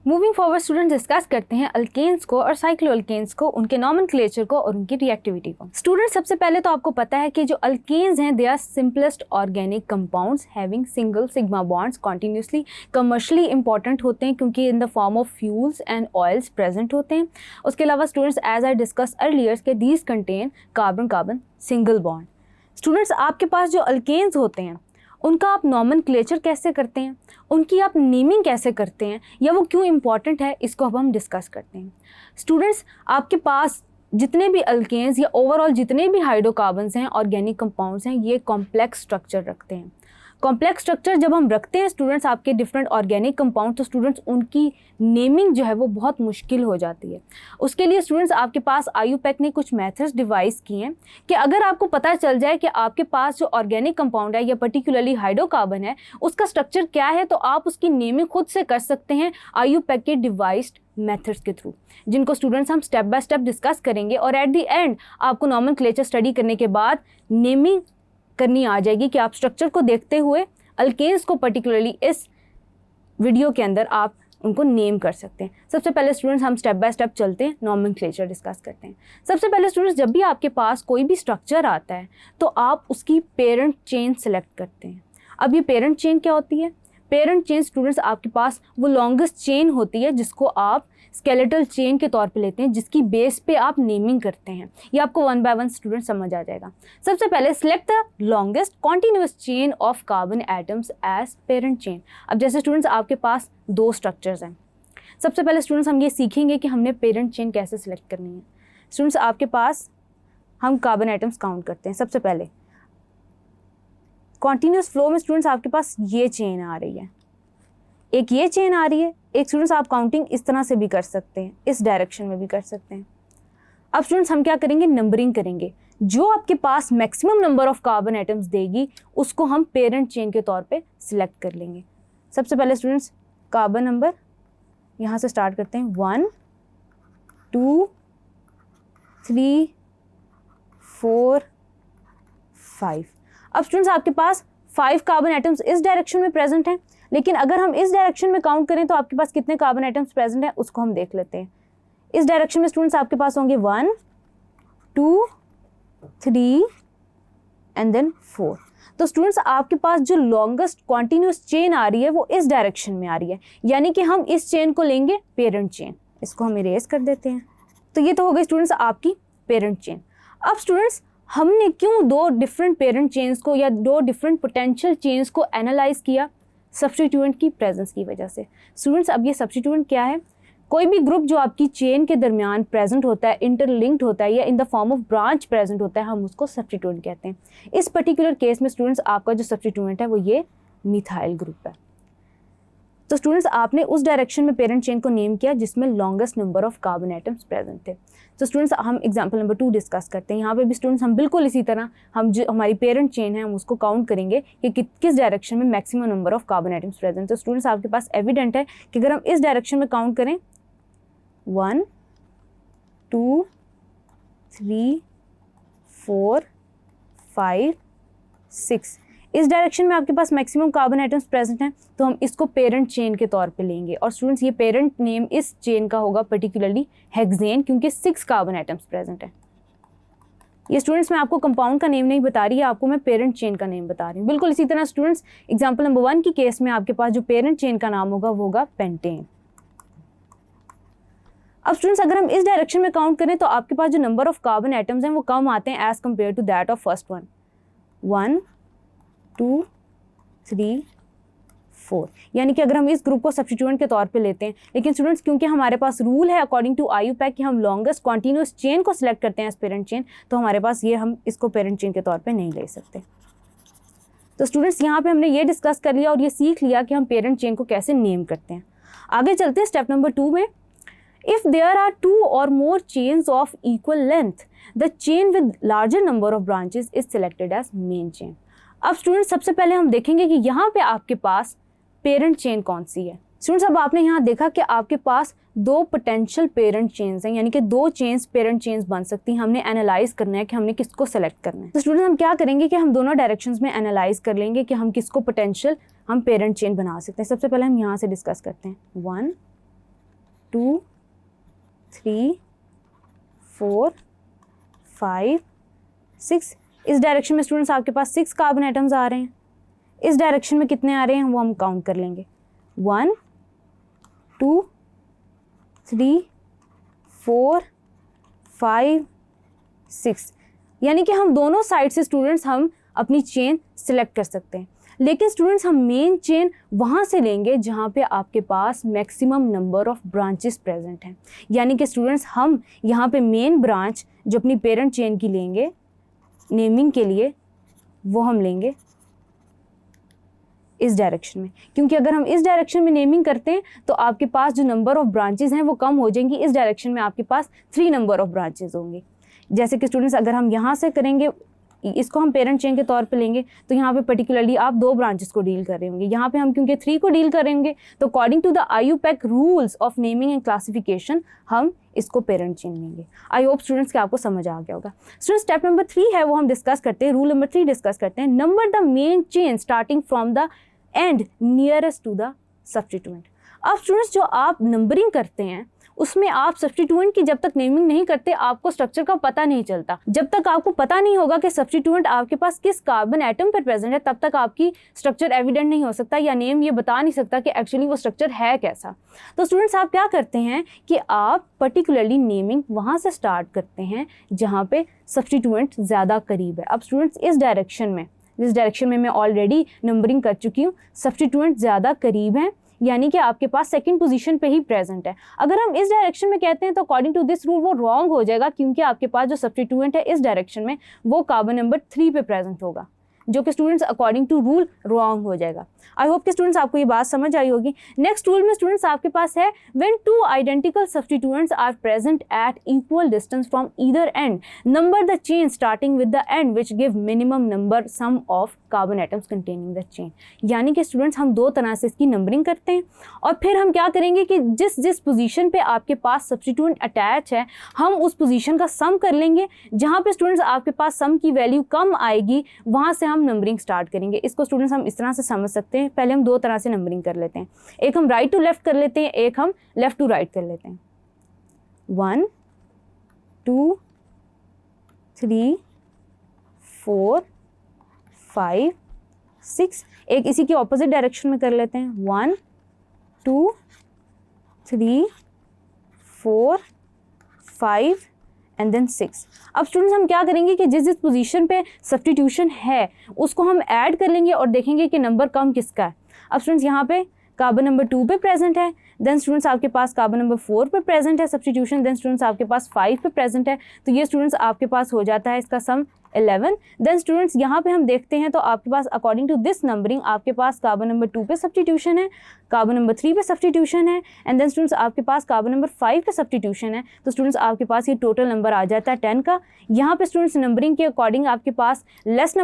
Moving forward student discuss करते हैं alkanes को और साइक्लोअल्केन्स को, उनके नॉमेनक्लेचर को और उनकी रिएक्टिविटी को। स्टूडेंट सबसे पहले तो आपको पता है कि जो अल्केन्स हैं they are simplest organic compounds having single sigma bonds continuously, commercially important होते हैं क्योंकि in the form of fuels and oils present होते हैं। उसके अलावा students as I discuss earlier के these contain carbon carbon single bond. Students आपके पास जो अल्केन्स होते हैं उनका आप नॉमेनक्लेचर कैसे करते हैं, उनकी आप नेमिंग कैसे करते हैं, या वो क्यों इंपॉर्टेंट है, इसको अब हम डिस्कस करते हैं। स्टूडेंट्स आपके पास जितने भी अल्केन्स या ओवरऑल जितने भी हाइड्रोकार्बन्स हैं, ऑर्गेनिक कंपाउंड्स हैं, ये कॉम्प्लेक्स स्ट्रक्चर रखते हैं। कॉम्प्लेक्स स्ट्रक्चर जब हम रखते हैं स्टूडेंट्स आपके डिफरेंट ऑर्गेनिक कंपाउंड, तो स्टूडेंट्स उनकी नेमिंग जो है वो बहुत मुश्किल हो जाती है। उसके लिए स्टूडेंट्स आपके पास आईयूपैक ने कुछ मेथड्स डिवाइस किए हैं कि अगर आपको पता चल जाए कि आपके पास जो ऑर्गेनिक कंपाउंड है या पर्टिकुलरली हाइड्रोकार्बन है उसका स्ट्रक्चर क्या है, तो आप उसकी नेमिंग खुद से कर सकते हैं आईयूपैक के डिवाइस्ड मेथड्स के थ्रू, जिनको स्टूडेंट्स हम स्टेप बाय स्टेप डिस्कस करेंगे। और एट द एंड आपको नॉमेनक्लेचर स्टडी करने के बाद नेमिंग करनी आ जाएगी कि आप स्ट्रक्चर को देखते हुए अल्केन्स को पर्टिकुलरली इस वीडियो के अंदर आप उनको नेम कर सकते हैं। सबसे पहले स्टूडेंट्स हम स्टेप बाय स्टेप चलते हैं, नॉमेनक्लेचर डिस्कस करते हैं। सबसे पहले स्टूडेंट्स जब भी आपके पास कोई भी स्ट्रक्चर आता है तो आप उसकी पेरेंट चेन सेलेक्ट करते हैं। अब ये पेरेंट चेन क्या होती है? पेरेंट चेन स्टूडेंट्स आपके पास वो लॉन्गेस्ट चेन होती है जिसको आप स्केलेटल चेन के तौर पे लेते हैं, जिसकी बेस पे आप नेमिंग करते हैं। ये आपको वन बाय वन स्टूडेंट समझ आ जाएगा। सबसे पहले select the longest continuous chain of carbon atoms as parent chain. अब जैसे स्टूडेंट्स आपके पास दो स्ट्रक्चर्स हैं, सबसे पहले स्टूडेंट्स हम ये सीखेंगे कि हमने पेरेंट चेन कैसे सिलेक्ट करनी है। स्टूडेंट्स आपके पास हम कार्बन एटम्स काउंट करते हैं। सबसे पहले कॉन्टिन्यूअस फ्लो में स्टूडेंट्स आपके पास ये चेन आ रही है, एक ये चेन आ रही है, एक स्टूडेंट्स आप काउंटिंग इस तरह से भी कर सकते हैं, इस डायरेक्शन में भी कर सकते हैं। अब स्टूडेंट्स हम क्या करेंगे? नंबरिंग करेंगे। जो आपके पास maximum number of carbon atoms देगी उसको हम पेरेंट चेन के तौर पे सिलेक्ट कर लेंगे। सबसे पहले स्टूडेंट्स कार्बन नंबर यहाँ से स्टार्ट करते हैं, 1 2 3 4 5। अब स्टूडेंट्स आपके पास 5 कार्बन एटम्स इस डायरेक्शन में प्रेजेंट हैं, लेकिन अगर हम इस डायरेक्शन में काउंट करें तो आपके पास कितने कार्बन एटम्स प्रेजेंट हैं उसको हम देख लेते हैं। इस डायरेक्शन में स्टूडेंट्स आपके पास होंगे 1 2 3 एंड देन 4। तो स्टूडेंट्स आपके पास जो लॉन्गेस्ट कॉन्टिन्यूअस चेन आ रही है वो इस डायरेक्शन में आ रही है, यानी कि हम इस चेन को लेंगे पेरेंट चेन। इसको हम इरेज कर देते हैं। तो ये तो हो गई स्टूडेंट्स आपकी पेरेंट चेन। अब स्टूडेंट्स हमने क्यों दो डिफरेंट पेरेंट चेन्स को या दो डिफरेंट पोटेंशियल चेन्स को एनालाइज किया? सब्स्टिट्यूएंट की प्रेजेंस की वजह से। स्टूडेंट्स अब ये सब्स्टिट्यूएंट क्या है? कोई भी ग्रुप जो आपकी चेन के दरमियान प्रेजेंट होता है, इंटरलिंक्ड होता है या इन the form of branch present होता है, हम उसको सब्स्टिट्यूएंट कहते हैं। इस पर्टिकुलर केस में स्टूडेंट्स आपका जो सब्स्टिट्यूएंट है वो ये मिथाइल ग्रुप है। तो स्टूडेंट्स आपने उस डायरेक्शन में पेरेंट चेन को नेम किया जिसमें longest number of carbon atoms present थे। तो स्टूडेंट्स हम एग्जांपल नंबर 2 डिस्कस करते हैं। यहाँ पे भी स्टूडेंट्स हम बिल्कुल इसी तरह हम जो हमारी पेरेंट चेन है हम उसको काउंट करेंगे कि किस डायरेक्शन में maximum number of carbon atoms present. तो स्टूडेंट्स आपके पास एविडेंट है कि अगर हम इस डायरेक्शन में काउंट करें 1 2 3 4 5 6, इस डायरेक्शन में आपके पास मैक्सिमम कार्बन एटम्स प्रेजेंट हैं, तो हम इसको पेरेंट चेन के तौर पे लेंगे। और स्टूडेंट्स ये पेरेंट नेम इस चेन का होगा पर्टिकुलरली हेक्सेन, क्योंकि 6 कार्बन एटम्स प्रेजेंट हैं। ये स्टूडेंट्स मैं आपको कंपाउंड का नेम नहीं बता रही है, आपको मैं पेरेंट चेन का नेम बता रही हूँ। बिल्कुल इसी तरह स्टूडेंट्स एग्जाम्पल नंबर 1 की केस में आपके पास जो पेरेंट चेन का नाम होगा वो होगा पेंटेन। अब स्टूडेंट्स अगर हम इस डायरेक्शन में काउंट करें तो आपके पास जो नंबर ऑफ कार्बन एटम्स हैं वो कम आते हैं as compare to that of first one. 1 2 3 4, यानी कि अगर हम इस ग्रुप को सब्स्टिट्यूएंट के तौर पे लेते हैं, लेकिन स्टूडेंट्स क्योंकि हमारे पास रूल है अकॉर्डिंग टू आईयूपैक कि हम लॉन्गेस्ट कॉन्टिन्यूअस चेन को सिलेक्ट करते हैं एज पेरेंट चेन, तो हमारे पास ये हम इसको पेरेंट चेन के तौर पे नहीं ले सकते। तो स्टूडेंट्स यहाँ पे हमने ये डिस्कस कर लिया और ये सीख लिया कि हम पेरेंट चेन को कैसे नेम करते हैं। आगे चलते हैं स्टेप नंबर 2 में। If there are 2 or more chains of equal length, the chain with larger number of branches is selected as main chain. अब स्टूडेंट्स सबसे पहले हम देखेंगे कि यहाँ पे आपके पास पेरेंट चेन कौन सी है। स्टूडेंट्स अब आपने यहाँ देखा कि आपके पास 2 पोटेंशियल पेरेंट चेन्स हैं, यानी कि 2 चेन्स पेरेंट चेन्स बन सकती हैं। हमने एनालाइज करना है कि हमने किसको सेलेक्ट करना है। तो स्टूडेंट्स हम क्या करेंगे कि हम दोनों डायरेक्शंस में एनालाइज कर लेंगे कि हम किसको पोटेंशियल हम पेरेंट चेन बना सकते हैं। सबसे पहले हम यहाँ से डिस्कस करते हैं 1 2 3 4 5 6। इस डायरेक्शन में स्टूडेंट्स आपके पास 6 कार्बन एटम्स आ रहे हैं। इस डायरेक्शन में कितने आ रहे हैं वो हम काउंट कर लेंगे। 1 2 3 4 5 6। यानी कि हम दोनों साइड से स्टूडेंट्स हम अपनी चेन सिलेक्ट कर सकते हैं, लेकिन स्टूडेंट्स हम मेन चेन वहाँ से लेंगे जहाँ पे आपके पास maximum number of branches present हैं। यानी कि स्टूडेंट्स हम यहाँ पे मेन ब्रांच जो अपनी पेरेंट चेन की लेंगे नेमिंग के लिए, वो हम लेंगे इस डायरेक्शन में, क्योंकि अगर हम इस डायरेक्शन में नेमिंग करते हैं तो आपके पास जो नंबर ऑफ ब्रांचेस हैं वो कम हो जाएंगी। इस डायरेक्शन में आपके पास 3 नंबर ऑफ ब्रांचेस होंगे। जैसे कि स्टूडेंट्स अगर हम यहाँ से करेंगे, इसको हम पेरेंट चेन के तौर पे लेंगे, तो यहाँ पे पर्टिकुलरली आप 2 ब्रांचेस को डील कर रहे होंगे। यहाँ पे हम क्योंकि 3 को डील करेंगे, तो according to the IUPAC rules of naming and classification हम इसको पेरेंट चेन लेंगे। आई होप स्टूडेंट्स कि आपको समझ आ गया होगा। स्टूडेंट्स स्टेप नंबर 3 है वो हम डिस्कस करते हैं। रूल नंबर 3 डिस्कस करते हैं। Number the main chain starting from the end nearest to the substituent. अब स्टूडेंट्स जो आप नंबरिंग करते हैं उसमें आप सब्स्टिट्यूएंट की जब तक नेमिंग नहीं करते आपको स्ट्रक्चर का पता नहीं चलता। जब तक आपको पता नहीं होगा कि सब्स्टिट्यूएंट आपके पास किस कार्बन एटम पर प्रेजेंट है, तब तक आपकी स्ट्रक्चर एविडेंट नहीं हो सकता, या नेम ये बता नहीं सकता कि एक्चुअली वो स्ट्रक्चर है कैसा। तो स्टूडेंट्स आप क्या करते हैं कि आप पर्टिकुलरली नेमिंग वहाँ से स्टार्ट करते हैं जहाँ पे सब्स्टिट्यूएंट ज़्यादा करीब है। अब स्टूडेंट्स इस डायरेक्शन में मैं ऑलरेडी नंबरिंग कर चुकी हूँ। सब्स्टिट्यूएंट ज़्यादा करीब हैं, यानी कि आपके पास सेकंड पोजीशन पे ही प्रेजेंट है। अगर हम इस डायरेक्शन में कहते हैं तो अकॉर्डिंग टू दिस रूल वो रॉन्ग हो जाएगा, क्योंकि आपके पास जो सब्स्टिट्यूएंट है इस डायरेक्शन में वो कार्बन नंबर 3 पे प्रेजेंट होगा, जो कि students according to rule wrong हो जाएगा। आई होप कि स्टूडेंट्स आपको ये बात समझ आई होगी। नेक्स्ट रूल में स्टूडेंट्स आपके पास है when 2 identical substituents are present at equal distance from either end number the chain starting with the end which give minimum number sum of carbon atoms containing the chain. यानी कि students हम 2 तरह से इसकी numbering करते हैं, और फिर हम क्या करेंगे कि जिस पोजीशन पे आपके पास सब्स्टिट्यूएंट अटैच है हम उस पोजीशन का सम कर लेंगे। जहाँ पे स्टूडेंट्स आपके पास सम की वैल्यू कम आएगी वहाँ से हम नंबरिंग स्टार्ट करेंगे। इसको स्टूडेंट्स हम इस तरह से समझ सकते हैं। पहले हम 2 तरह से नंबरिंग कर लेते हैं, एक हम राइट टू लेफ्ट कर लेते हैं, एक हम लेफ्ट टू राइट कर लेते हैं। 1 2 3 4 5 6। एक इसी की ऑपोजिट डायरेक्शन में कर लेते हैं। 1 2 3 4 5 एंड देन 6। अब स्टूडेंट्स हम क्या करेंगे कि जिस पोजीशन पे सब्स्टिट्यूशन है उसको हम ऐड कर लेंगे और देखेंगे कि नंबर कम किसका है। अब स्टूडेंट्स यहाँ पे कार्बन नंबर 2 पे प्रेजेंट है, देन स्टूडेंट्स आपके पास कार्बन नंबर 4 पे प्रेजेंट है सब्स्टिट्यूशन, देन स्टूडेंट्स आपके पास 5 पे प्रेजेंट है, तो ये स्टूडेंट्स आपके पास हो जाता है इसका सम 11। देन स्टूडेंट्स यहाँ पे हम देखते हैं तो आपके पास अकॉर्डिंग टू दिस नंबरिंग आपके पास कार्बन नंबर 2 पे सब्स्टिट्यूशन है, कार्बन नंबर 3 पे सब्स्टिट्यूशन है, एंड देन स्टूडेंट्स आपके पास कार्बन नंबर 5 पे सब्स्टिट्यूशन है। तो स्टूडेंट्स आपके पास ये टोटल नंबर आ जाता है 10 का। यहाँ पे स्टूडेंट्स नंबरिंग के अकॉर्डिंग आपके पास लेस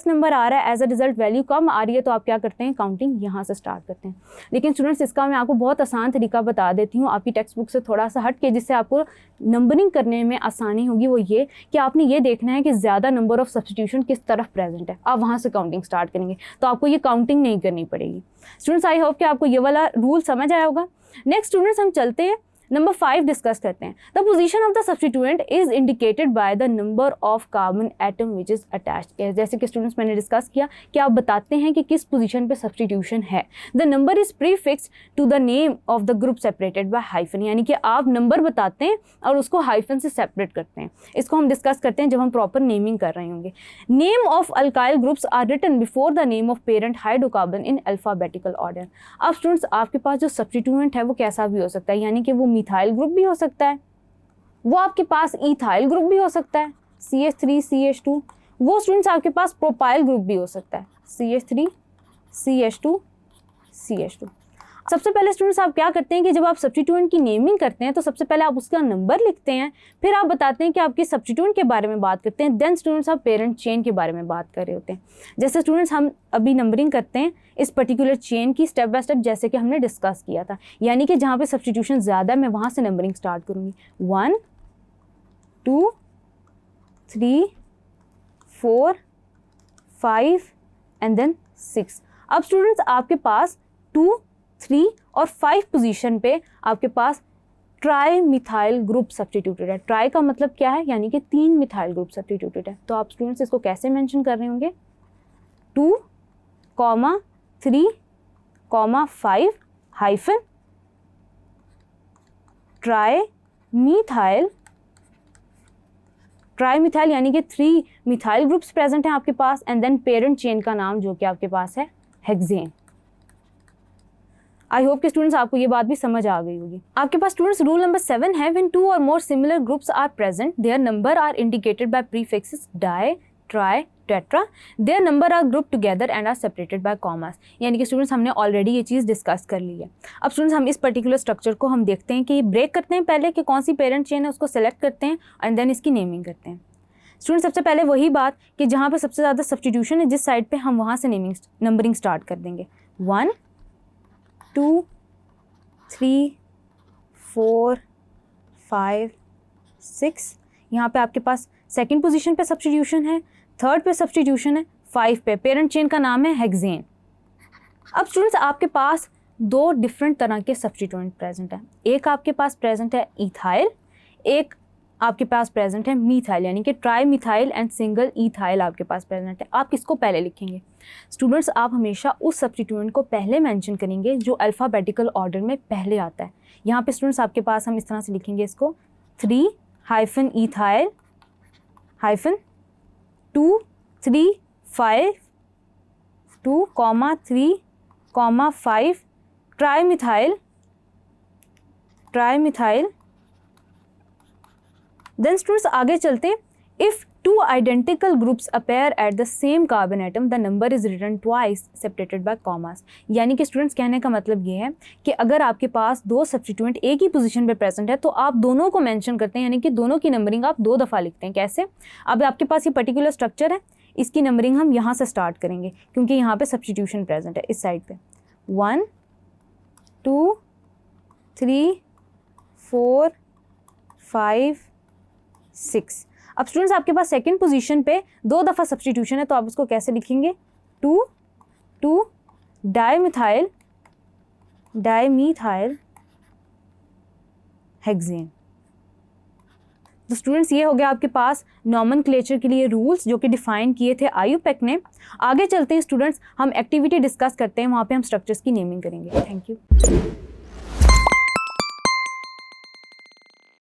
नंबर आ रहा है, एज अ रिजल्ट वैल्यू कम आ रही है, तो आप क्या करते हैं काउंटिंग यहाँ से स्टार्ट करते हैं। लेकिन स्टूडेंट्स इसका मैं आपको बहुत आसान तरीका बता देती हूँ आपकी टेक्स्ट बुक से थोड़ा सा हट के, जिससे आपको नंबरिंग करने में आसानी होगी। वो ये कि आपने ये देखना है कि ज़्यादा नंबर ऑफ सब्स्टिट्यूशन किस तरफ प्रेजेंट है, आप वहाँ से काउंटिंग स्टार्ट करेंगे तो आपको ये काउंटिंग नहीं करनी पड़ेगी। स्टूडेंट्स आई होप कि आपको ये वाला रूल समझ आया होगा। नेक्स्ट स्टूडेंट्स हम चलते हैं नंबर 5 डिस्कस करते हैं। The position of the substituent is indicated by the number of carbon atom which is attached. जैसे कि स्टूडेंट्स मैंने डिस्कस किया कि आप बताते हैं कि किस पोजीशन पे सब्स्टिट्यूशन है। The number is prefixed to the name of the group separated by hyphen, यानी कि आप नंबर बताते हैं और उसको हाइफन से सेपरेट करते हैं। इसको हम डिस्कस करते हैं जब हम प्रॉपर नेमिंग कर रहे होंगे। Name of alkyl groups are written before the name of parent hydrocarbon in alphabetical order. अब स्टूडेंट्स आपके पास जो सब्स्टिट्यूएंट है वो कैसा भी हो सकता है, यानी कि वो मिथाइल ग्रुप भी हो सकता है, वो आपके पास इथाइल ग्रुप भी हो सकता है CH3 CH2, वो स्टूडेंट्स आपके पास प्रोपाइल ग्रुप भी हो सकता है CH3 CH2 CH2। सबसे पहले स्टूडेंट्स आप क्या करते हैं कि जब आप सब्स्टिट्यूएंट की नेमिंग करते हैं तो सबसे पहले आप उसका नंबर लिखते हैं, फिर आप बताते हैं कि आपके सब्स्टिट्यूएंट के बारे में बात करते हैं, देन स्टूडेंट्स आप पेरेंट चेन के बारे में बात कर रहे होते हैं। जैसे स्टूडेंट्स हम अभी नंबरिंग करते हैं इस पर्टिकुलर चेन की स्टेप बाय स्टेप, जैसे कि हमने डिस्कस किया था, यानी कि जहाँ पे सब्स्टिट्यूशन ज़्यादा है मैं वहाँ से नंबरिंग स्टार्ट करूँगी। 1 2 3 4 5 एंड देन 6। अब स्टूडेंट्स आपके पास 2 3 और 5 पोजीशन पे आपके पास ट्राई मिथाइल ग्रुप सब्स्टिट्यूटेड है। ट्राई का मतलब क्या है, यानी कि 3 मिथाइल ग्रुप सब्स्टिट्यूटेड है। तो आप स्टूडेंट्स इसको कैसे मेंशन कर रहे होंगे, 2, 3, 5 हाइफन ट्राई मिथाइल यानी कि 3 मिथाइल ग्रुप्स प्रेजेंट हैं आपके पास, एंड देन पेरेंट चेन का नाम जो कि आपके पास है हेक्सेन। आई होप कि स्टूडेंट्स आपको ये बात भी समझ आ गई होगी। आपके पास स्टूडेंट्स रूल नंबर 7 है, व्हेन 2 और more similar groups are present their number are indicated by prefixes di, tri, tetra, their number are group together and are separated by commas. यानी कि स्टूडेंट्स हमने ऑलरेडी ये चीज़ डिस्कस कर ली है। अब students हम इस पर्टिकुलर स्ट्रक्चर को हम देखते हैं कि ब्रेक करते हैं पहले कि कौन सी पेरेंट चेन है उसको सेलेक्ट करते हैं एंड देन इसकी नेमिंग करते हैं। स्टूडेंट सबसे पहले वही बात कि जहाँ पे सबसे ज़्यादा सब्स्टिट्यूशन है जिस साइड पे हम वहाँ से नंबरिंग स्टार्ट कर देंगे। 1, 2, 3, 4, 5, 6। यहाँ पे आपके पास सेकंड पोजीशन पे सब्स्टिट्यूशन है, थर्ड पे सब्स्टिट्यूशन है, 5 पे पेरेंट चेन का नाम है हेक्सेन। अब स्टूडेंट्स आपके पास 2 डिफरेंट तरह के सब्स्टिट्यूएंट प्रेजेंट है। एक आपके पास प्रेजेंट है इथाइल, एक आपके पास प्रेजेंट है मीथाइल, यानी कि tri methyl and single ethyl आपके पास प्रेजेंट है। आप किसको पहले लिखेंगे स्टूडेंट्स, आप हमेशा उस सब्स्टिट्यूएंट को पहले मेंशन करेंगे जो अल्फ़ाबेटिकल ऑर्डर में पहले आता है। यहाँ पे स्टूडेंट्स आपके पास हम इस तरह से लिखेंगे इसको 3 hyphen ethyl hyphen 2, 3, 5 2, 3, 5 tri methyl. Then students आगे चलते हैं, if 2 identical groups appear at the same carbon atom the number is written twice separated by commas. यानी कि स्टूडेंट्स कहने का मतलब ये है कि अगर आपके पास 2 सब्स्टिट्यूएंट एक ही पोजीशन पे प्रेजेंट है तो आप दोनों को मेंशन करते हैं, यानी कि दोनों की नंबरिंग आप 2 दफ़ा लिखते हैं। कैसे, अब आपके पास ये पर्टिकुलर स्ट्रक्चर है, इसकी नंबरिंग हम यहाँ से स्टार्ट करेंगे क्योंकि यहाँ पे सब्स्टिट्यूशन प्रेजेंट है इस साइड पे। 1, 2, 3, 4, 5, 6। अब स्टूडेंट्स आपके पास सेकंड पोजीशन पे 2 दफ़ा सब्स्टिट्यूशन है तो आप उसको कैसे लिखेंगे, 2 डाईमिथाइल हेक्सेन। तो स्टूडेंट्स ये हो गया आपके पास नॉमेनक्लेचर के लिए रूल्स जो कि डिफाइन किए थे आयुपेक ने। आगे चलते हैं स्टूडेंट्स, हम एक्टिविटी डिस्कस करते हैं, वहाँ पे हम स्ट्रक्चर्स की नेमिंग करेंगे। Thank you.